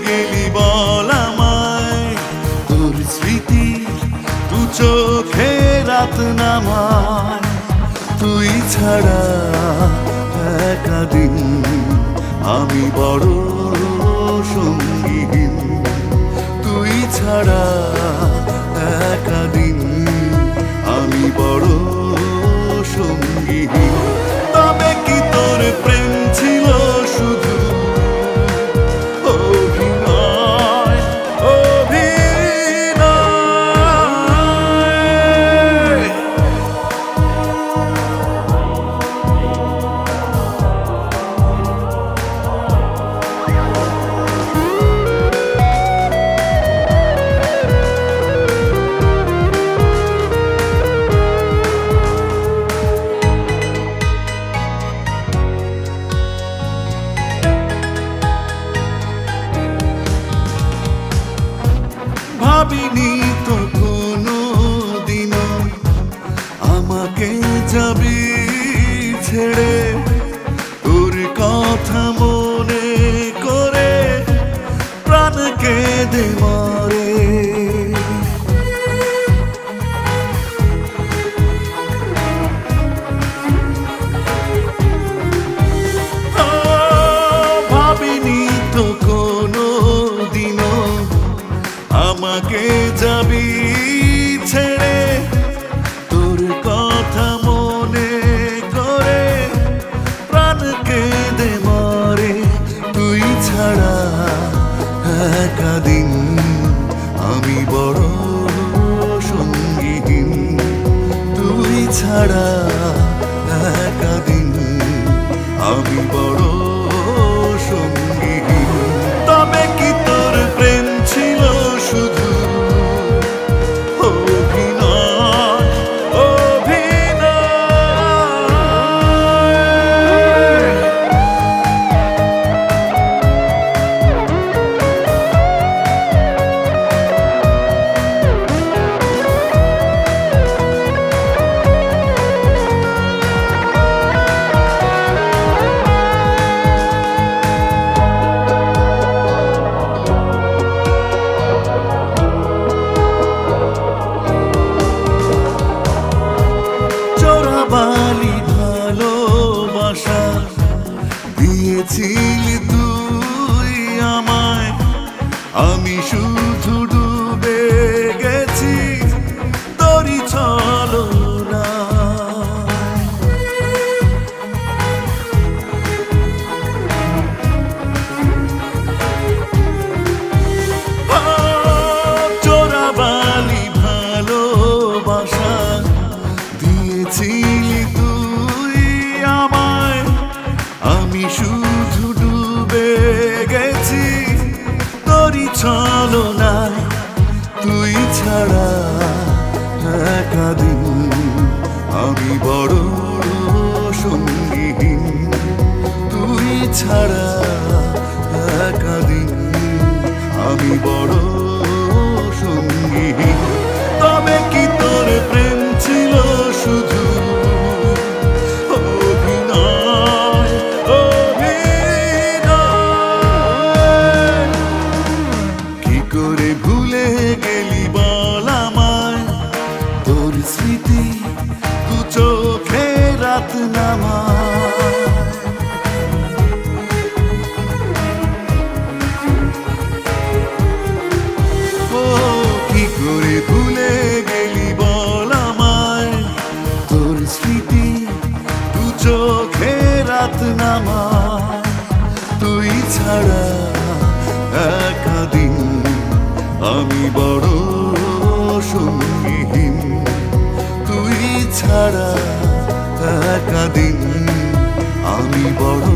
গেলি বল আমায়, তোর স্মৃতি দু চোখে রাত নামায়। তুই ছাড়া একা দিন আমি বড় সঙ্গীহীন, তুই ছাড়া একা দিন আমি বড় সঙ্গীহীন। তবে কি তোর প্রেম ছিল শুধু অভিনয়, অভিনয়? ভাবিনি তো কোনো দিনও আমাকে যাবি ছেড়ে, তোর কথা মনে করে প্রাণ কেঁদে মরে। ভাবিনি তো কোনো দিনও আমাকে যাবি ছেড়ে, তোর কথা মনে করে প্রাণ কেঁদে মরে। তুই ছাড়া একা দিন আমি বড় সঙ্গীহীন, তুই ছাড়া একা দিন আমি বড় সঙ্গীহীন। তবে কি তোর প্রেম ছিল শুধু অভিনয়, অভিনয়? চোরাবালি ভালোবাসা দিয়েছিলি তুই আমায়, আমি শুধু ডুবে গেছি তোরই ছলনায়। চোরাবালি ভালোবাসা দিয়েছিলি তুই আমায়, আমি শুধু ডুবে গেছি তোরই ছলনায়। তুই ছাড়া একা দিন আমি বড় সঙ্গীহীন, তুই ছাড়া একা দিন আমি বড় সঙ্গীহীন। তবে কি তোর প্রেম ছিল শুধু অভিনয়, অভিনয়? কি করে ভুলে গেলি বল আমায়, তোর স্মৃতি দু চোখে রাত নামায়। কি করে ভুলে গেলি বল আমায়, তোর স্মৃতি দু চোখে রাত নামায়। তুই ছাড়া একা দিন আমি বড় সঙ্গীহীন, তুই ছাড়া একা দিন আমি বড়